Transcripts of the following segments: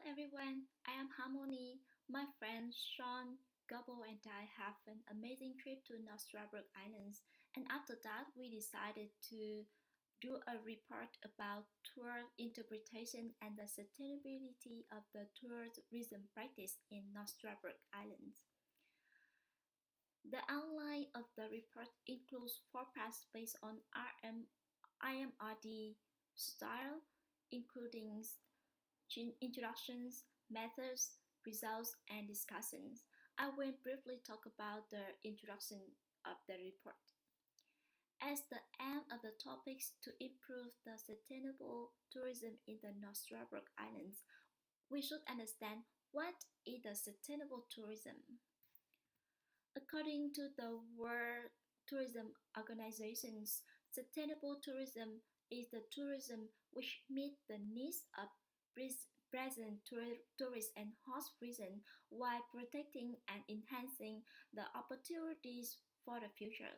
everyone, I am Harmony. My friend Sean, Gobble, and I have an amazing trip to North Stradbroke Islands, and after that, we decided to do a report about tour interpretation and the sustainability of the tourism practice in North Stradbroke Islands. The outline of the report includes four parts based on IMRD style, including introductions, methods, results, and discussions. I will briefly talk about the introduction of the report. As the aim of the topics to improve the sustainable tourism in the North Stradbroke Islands, we should understand what is the sustainable tourism. According to the World Tourism Organizations, sustainable tourism is the tourism which meets the needs of present tourists and host regions while protecting and enhancing the opportunities for the future.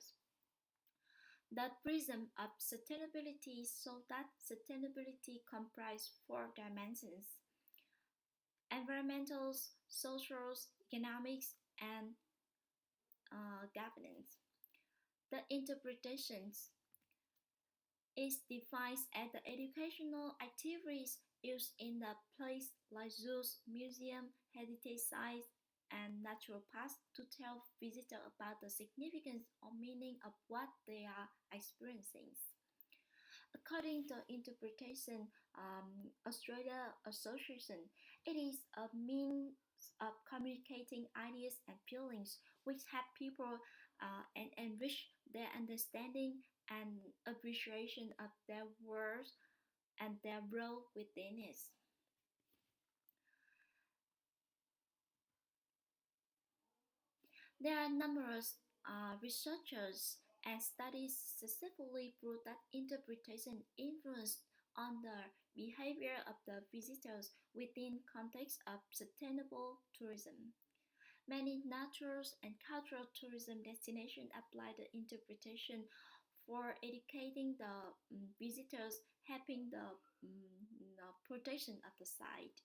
The prism of sustainability so that sustainability comprises four dimensions: environmental, social, economics, and governance. The interpretations is defined as the educational activities used in the place like zoos, museums, heritage sites, and natural parks to tell visitors about the significance or meaning of what they are experiencing. According to interpretation, Australia Association, it is a means of communicating ideas and feelings which help people and enrich their understanding and appreciation of their world and their role within it. There are numerous researchers and studies successfully prove that interpretation influences on the behavior of the visitors within context of sustainable tourism. Many natural and cultural tourism destinations apply the interpretation for educating the visitors, helping the protection of the site.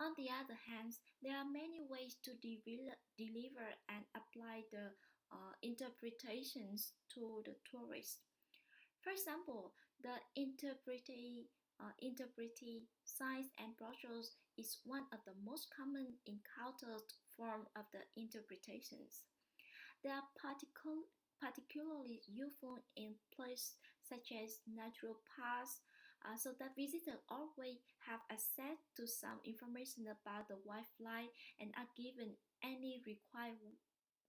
On the other hand, there are many ways to deliver and apply the interpretations to the tourist. For example, the interpretive signs and brochures is one of the most common encountered form of the interpretations. They are particularly useful in places such as natural parks, so that visitors always have access to some information about the wildlife and are given any required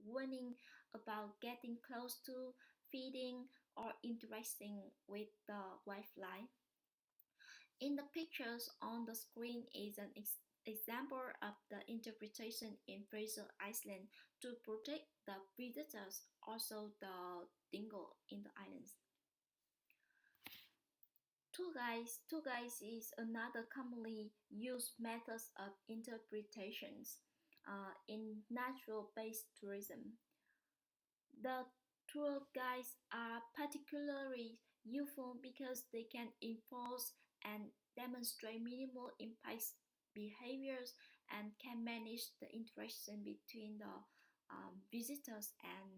warning about getting close to, feeding, or interacting with the wildlife. In the pictures on the screen is an example of the interpretation in Fraser Island to protect the visitors, also the dingo in the islands. Tour guides is another commonly used method of interpretations in natural-based tourism. The tour guides are particularly useful because they can enforce and demonstrate minimal impact behaviors and can manage the interaction between the visitors and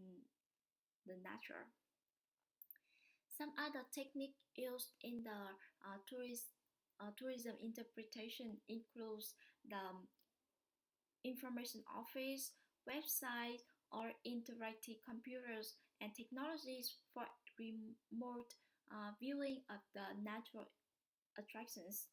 the nature. Some other techniques used in the tourism interpretation includes the information office, website, or interactive computers and technologies for remote viewing of the natural attractions.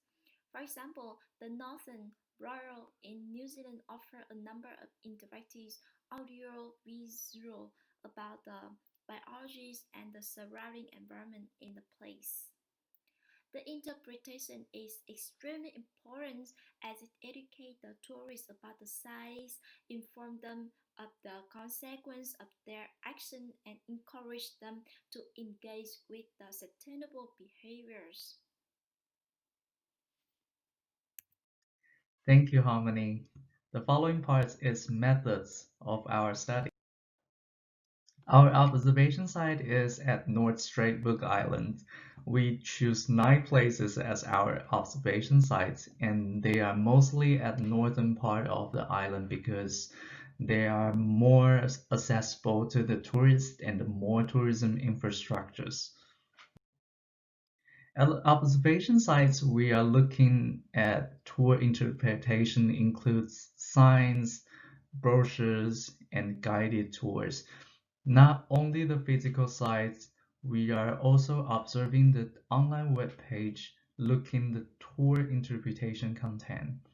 For example, the Northern Royal in New Zealand offer a number of interactive audio visual about the biology and the surrounding environment in the place. The interpretation is extremely important as it educates the tourists about the size, informs them of the consequence of their action, and encourages them to engage with the sustainable behaviors. Thank you, Harmony. The following part is methods of our study. Our observation site is at North Stradbroke Island. We choose 9 places as our observation sites, and they are mostly at the northern part of the island because they are more accessible to the tourists and the more tourism infrastructures. At observation sites, we are looking at tour interpretation includes signs, brochures, and guided tours. Not only the physical sites, we are also observing the online web page, looking the tour interpretation content.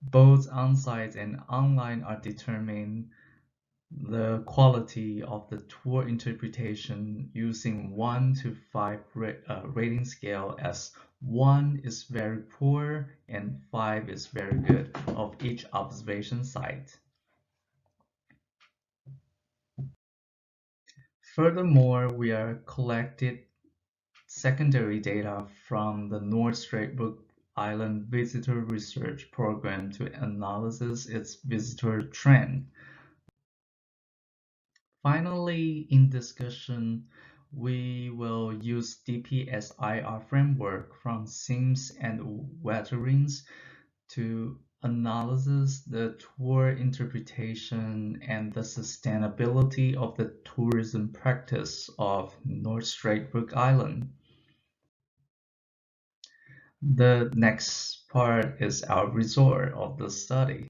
Both on-site and online are determining the quality of the tour interpretation using 1 to 5 rating scale as 1 is very poor and 5 is very good of each observation site. Furthermore, we are collected secondary data from the North Stradbroke Island Visitor Research Program to analyze its visitor trend. Finally, in discussion, we will use DPSIR framework from Sims and Veterans to analyze the tour interpretation and the sustainability of the tourism practice of North Stradbroke Island. The next part is our result of the study.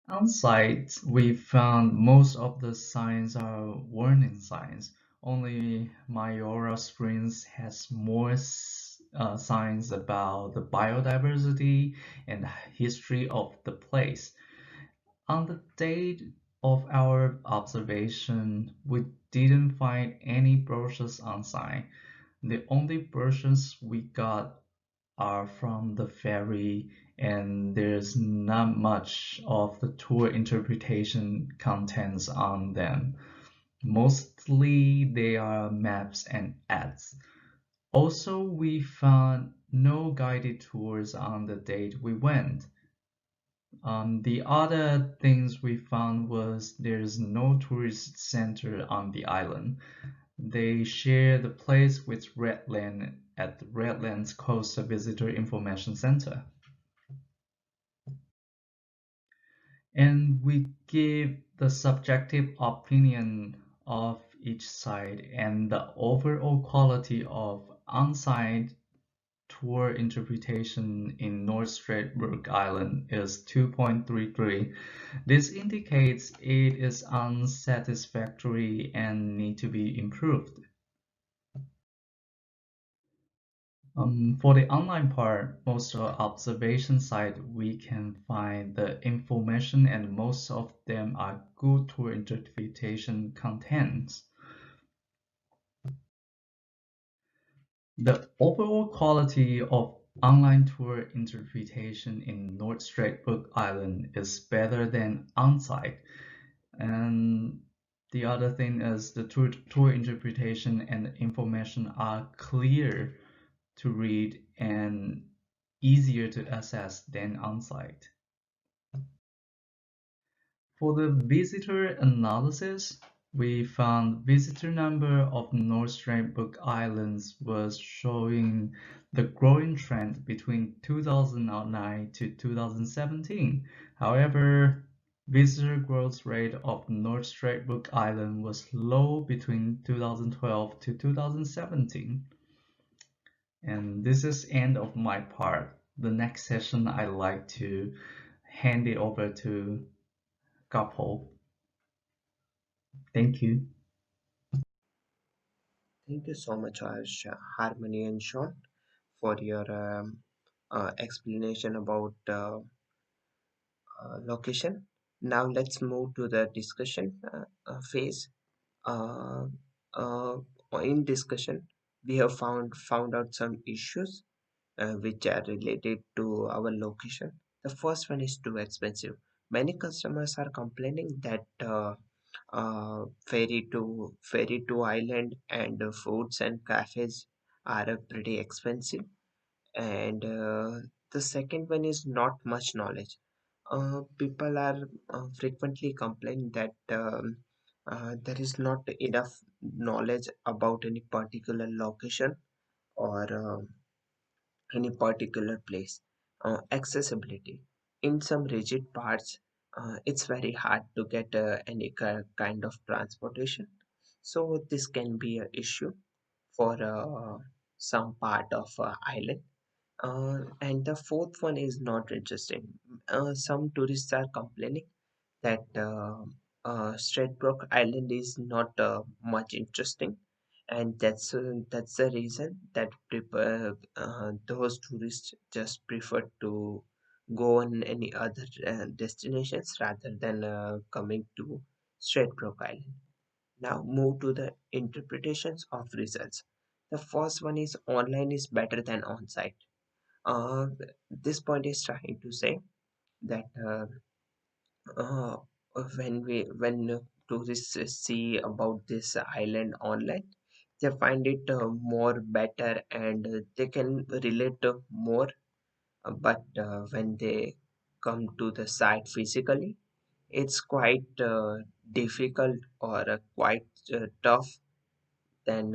On site, we found most of the signs are warning signs. Only Mayora Springs has more signs about the biodiversity and history of the place. On the date of our observation, we didn't find any brochures on site. The only brochures we got are from the ferry, and there's not much of the tour interpretation contents on them. Mostly they are maps and ads. Also, we found no guided tours on the date we went. The other things we found was there's no tourist center on the island. They share the place with Redland at the Redlands Coastal Visitor Information Center. And we give the subjective opinion of each side, and the overall quality of on-site tour interpretation in North Stradbroke Island is 2.33. This indicates it is unsatisfactory and need to be improved. For the online part, most of the observation site we can find the information, and most of them are good tour interpretation contents. The overall quality of online tour interpretation in North Stradbroke Island is better than on-site. And the other thing is the tour interpretation and information are clear to read and easier to access than on-site. For the visitor analysis, we found visitor number of North Stradbroke Islands was showing the growing trend between 2009 to 2017. However, visitor growth rate of North Stradbroke Island was low between 2012 to 2017. And this is end of my part. The next session I like to hand it over to Gapol. Thank you. Thank you so much, Harmony and Sean, for your explanation about location. Now let's move to the discussion phase. Uh, uh, in discussion, we have found out some issues which are related to our location. The first one is too expensive. Many customers are complaining that ferry to island and foods and cafes are pretty expensive. And the second one is not much knowledge. People are frequently complaining that there is not enough knowledge about any particular location or any particular place. Accessibility. In some rigid parts, it's very hard to get any kind of transportation. So this can be an issue for some part of island. And the fourth one is not interesting. Some tourists are complaining that Stradbroke Island is not much interesting, and that's the reason that those tourists just prefer to go on any other destinations rather than coming to Stradbroke Island. Now move to the interpretations of results. The first one is online is better than on-site. Uh, this point is trying to say that uh, when tourists see about this island online, they find it more better and they can relate more. But when they come to the site physically, it's quite difficult or quite tough than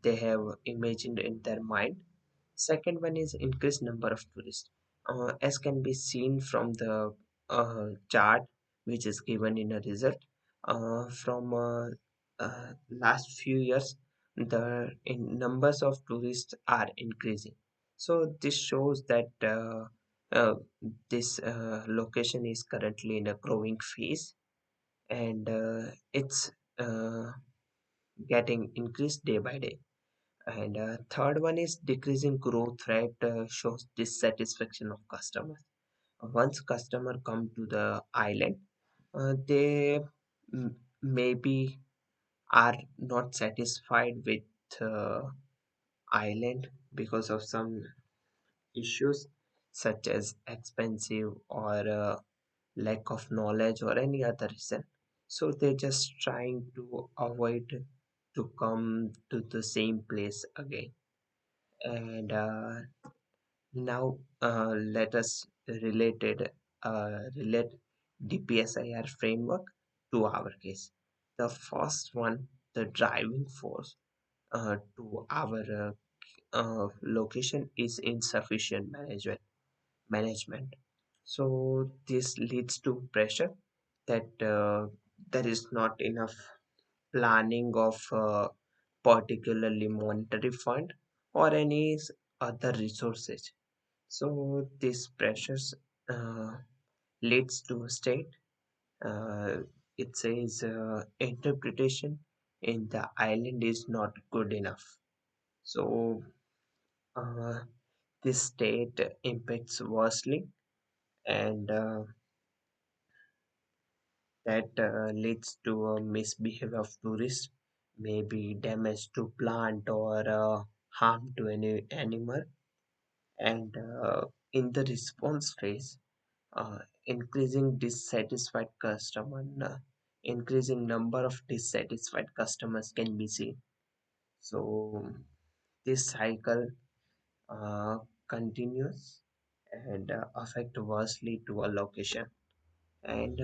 they have imagined in their mind. Second one is increased number of tourists. As can be seen from the chart which is given in a result from last few years, the in numbers of tourists are increasing. So this shows that uh, this location is currently in a growing phase, and it's uh, getting increased day by day. And third one is decreasing growth rate shows dissatisfaction of customers. Once customer come to the island, they maybe are not satisfied with island because of some issues such as expensive or lack of knowledge or any other reason. So they're just trying to avoid to come to the same place again. And now let us relate DPSIR framework to our case. The first one, the driving force to our location is insufficient management. So this leads to pressure that there is not enough planning of particularly monetary fund or any other resources. So these pressures uh, leads to a state. Uh, it says interpretation in the island is not good enough. So uh, this state impacts vastly, and that leads to a misbehavior of tourists, maybe damage to plant or harm to any animal. And in the response phase, uh, increasing dissatisfied customer increasing number of dissatisfied customers can be seen. So this cycle uh, continues and affect vastly to a location. And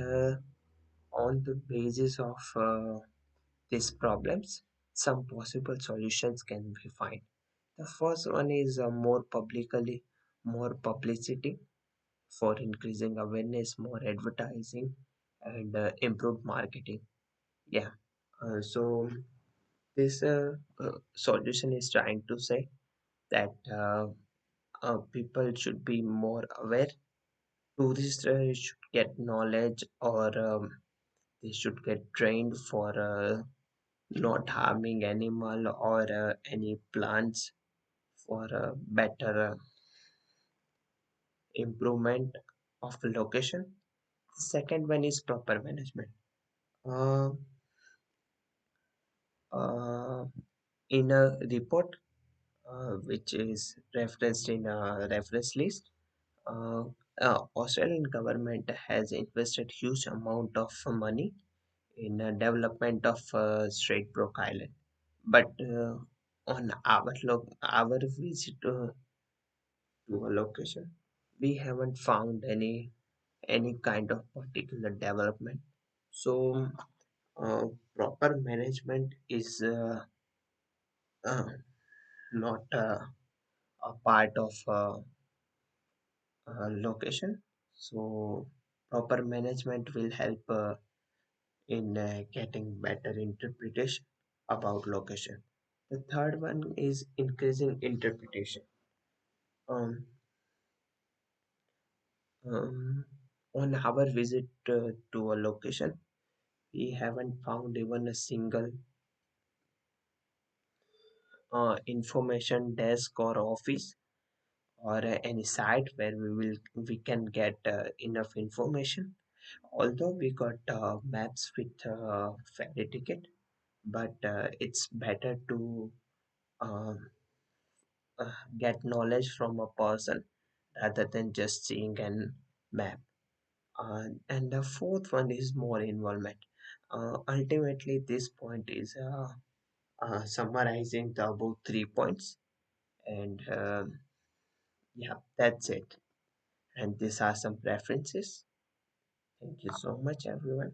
on the basis of these problems, some possible solutions can be found. The first one is more publicity for increasing awareness, more advertising, and improved marketing. Yeah. So this solution is trying to say that people should be more aware. Tourists should get knowledge, or they should get trained for not harming animal or any plants for better improvement of the location. The second one is proper management. Uh, uh, in a report which is referenced in a reference list, uh, Australian government has invested huge amount of money in development of Stradbroke Island. But on our visit to a location, we haven't found any kind of particular development. So uh, proper management is uh, not a part of location. So proper management will help in getting better interpretation about location. The third one is increasing interpretation. Um, um, on our visit to a location, we haven't found even a single information desk or office or any site where we can get enough information. Although we got maps with ferry ticket, but it's better to um, get knowledge from a person rather than just seeing an map. And the fourth one is more involvement. Ultimately, this point is summarizing the above 3 points, and yeah, that's it. And these are some preferences. Thank you so much, everyone.